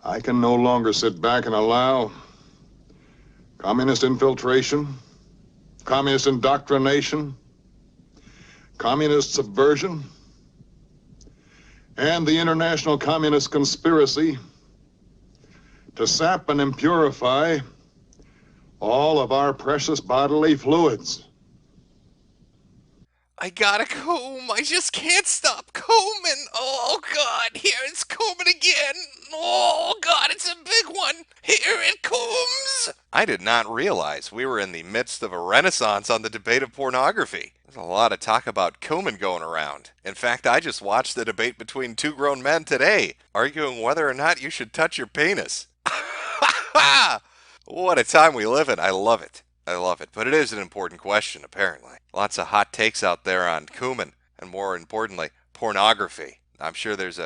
I can no longer sit back and allow communist infiltration, communist indoctrination, communist subversion, and the international communist conspiracy to sap and impurify all of our precious bodily fluids. I gotta comb. I just can't stop combing. Oh, God. Here it's combing again. Oh, God. It's a big one. Here it comes. I did not realize we were in the midst of a renaissance on the debate of pornography. There's a lot of talk about combing going around. In fact, I just watched the debate between two grown men today, arguing whether or not you should touch your penis. What a time we live in. I love it. I love it. But it is an important question, apparently. Lots of hot takes out there on cumin, and more importantly, pornography. I'm sure there's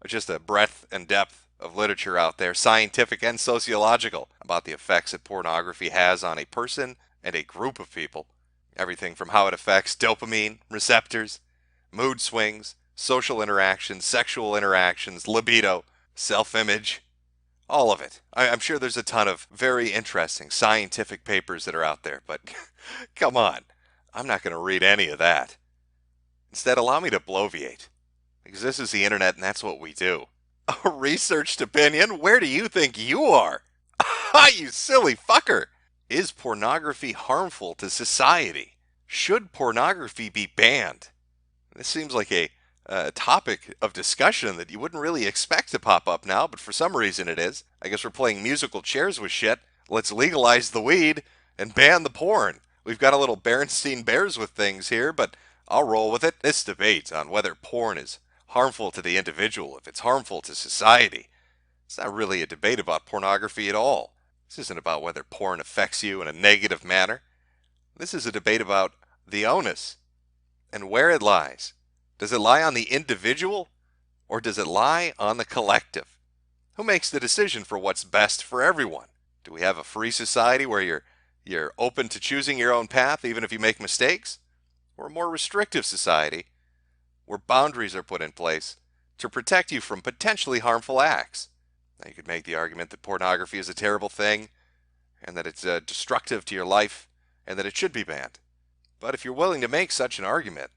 just a breadth and depth of literature out there, scientific and sociological, about the effects that pornography has on a person and a group of people. Everything from how it affects dopamine receptors, mood swings, social interactions, sexual interactions, libido, self-image, all of it. I'm sure there's a ton of very interesting scientific papers that are out there, but come on, I'm not going to read any of that. Instead, allow me to bloviate, because this is the internet and that's what we do. A researched opinion? Where do you think you are? You silly fucker! Is pornography harmful to society? Should pornography be banned? This seems like a topic of discussion that you wouldn't really expect to pop up now, but for some reason it is. I guess we're playing musical chairs with shit. Let's legalize the weed and ban the porn. We've got a little Berenstein Bears with things here, but I'll roll with it. This debate on whether porn is harmful to the individual, if it's harmful to society, it's not really a debate about pornography at all. This isn't about whether porn affects you in a negative manner. This is a debate about the onus and where it lies. Does it lie on the individual, or does it lie on the collective? Who makes the decision for what's best for everyone? Do we have a free society where you're open to choosing your own path even if you make mistakes? Or a more restrictive society where boundaries are put in place to protect you from potentially harmful acts? Now, you could make the argument that pornography is a terrible thing and that it's destructive to your life and that it should be banned. But if you're willing to make such an argument,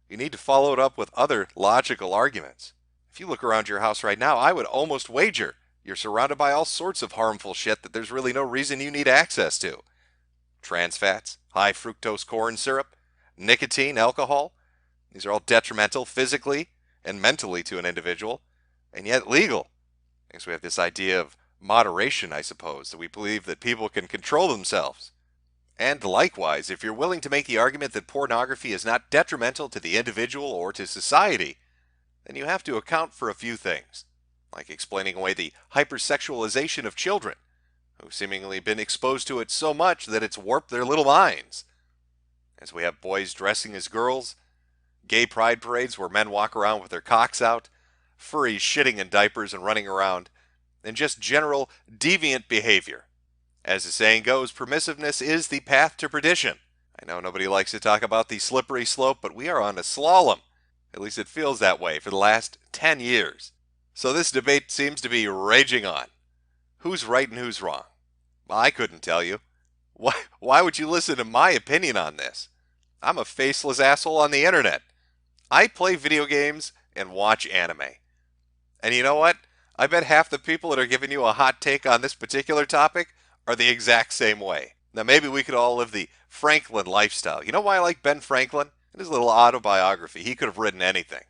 you need to follow it up with other logical arguments. If you look around your house right now, I would almost wager you're surrounded by all sorts of harmful shit that there's really no reason you need access to. Trans fats, high fructose corn syrup, nicotine, alcohol. These are all detrimental physically and mentally to an individual, and yet legal. Because we have this idea of moderation, I suppose, that we believe that people can control themselves. And likewise, if you're willing to make the argument that pornography is not detrimental to the individual or to society, then you have to account for a few things, like explaining away the hypersexualization of children, who've seemingly been exposed to it so much that it's warped their little minds. As we have boys dressing as girls, gay pride parades where men walk around with their cocks out, furries shitting in diapers and running around, and just general deviant behavior. As the saying goes, permissiveness is the path to perdition. I know nobody likes to talk about the slippery slope, but we are on a slalom. At least it feels that way for the last 10 years. So this debate seems to be raging on. Who's right and who's wrong? Well, I couldn't tell you. Why would you listen to my opinion on this? I'm a faceless asshole on the internet. I play video games and watch anime. And you know what? I bet half the people that are giving you a hot take on this particular topic are the exact same way. Now maybe we could all live the Franklin lifestyle. You know why I like Ben Franklin? In his little autobiography, he could have written anything.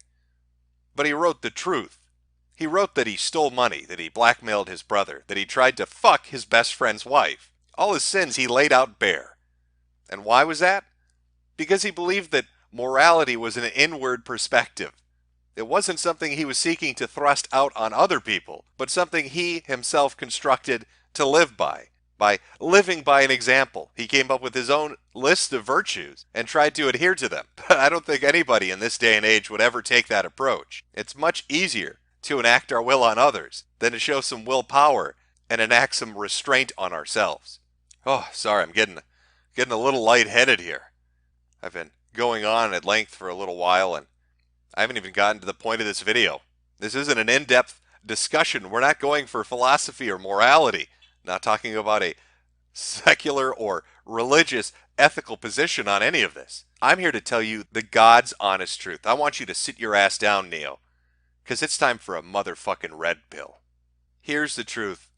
But he wrote the truth. He wrote that he stole money, that he blackmailed his brother, that he tried to fuck his best friend's wife. All his sins he laid out bare. And why was that? Because he believed that morality was an inward perspective. It wasn't something he was seeking to thrust out on other people, but something he himself constructed to live by. By living by an example, he came up with his own list of virtues and tried to adhere to them. But I don't think anybody in this day and age would ever take that approach. It's much easier to enact our will on others than to show some willpower and enact some restraint on ourselves. Oh, sorry, I'm getting a little lightheaded here. I've been going on at length for a little while, and I haven't even gotten to the point of this video. This isn't an in-depth discussion. We're not going for philosophy or morality. Not talking about a secular or religious ethical position on any of this. I'm here to tell you the God's honest truth. I want you to sit your ass down, Neo, because it's time for a motherfucking red pill. Here's the truth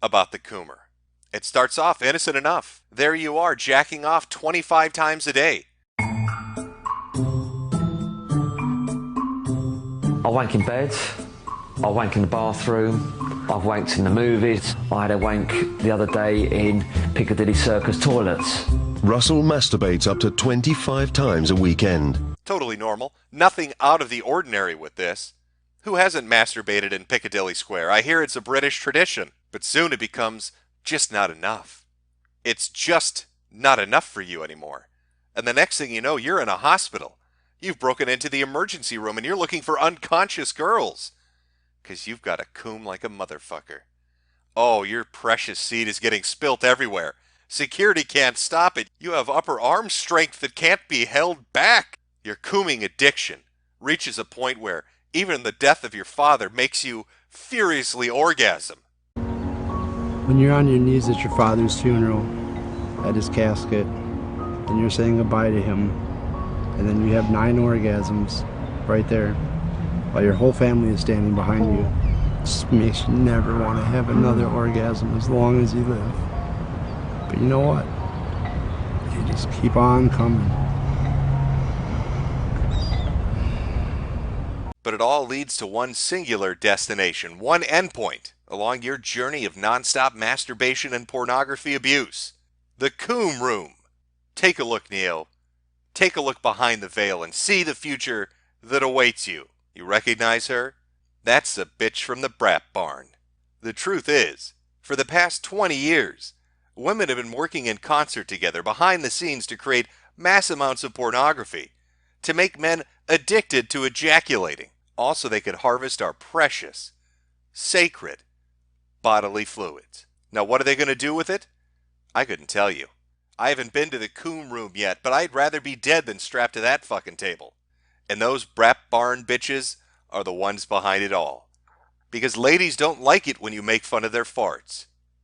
about the Coomer. It starts off innocent enough. There you are, jacking off 25 times a day. I wank in bed, I wank in the bathroom, I've wanked in the movies. I had a wank the other day in Piccadilly Circus toilets. Russell masturbates up to 25 times a weekend. Totally normal. Nothing out of the ordinary with this. Who hasn't masturbated in Piccadilly Square? I hear it's a British tradition, but soon it becomes just not enough. It's just not enough for you anymore. And the next thing you know, you're in a hospital. You've broken into the emergency room and you're looking for unconscious girls. 'Cause you've got a coom like a motherfucker. Oh, your precious seed is getting spilt everywhere. Security can't stop it. You have upper arm strength that can't be held back. Your cooming addiction reaches a point where even the death of your father makes you furiously orgasm. When you're on your knees at your father's funeral, at his casket, and you're saying goodbye to him, and then you have 9 orgasms right there, while your whole family is standing behind you, it just makes you never want to have another orgasm as long as you live. But you know what? You just keep on coming. But it all leads to one singular destination, one endpoint along your journey of nonstop masturbation and pornography abuse. The Coom Room. Take a look, Neo. Take a look behind the veil and see the future that awaits you. You recognize her? That's the bitch from the brat barn. The truth is, for the past 20 years, women have been working in concert together behind the scenes to create mass amounts of pornography, to make men addicted to ejaculating. Also, they could harvest our precious, sacred bodily fluids. Now, what are they going to do with it? I couldn't tell you. I haven't been to the Coom Room yet, but I'd rather be dead than strapped to that fucking table. And those brat barn bitches are the ones behind it all. Because ladies don't like it when you make fun of their farts.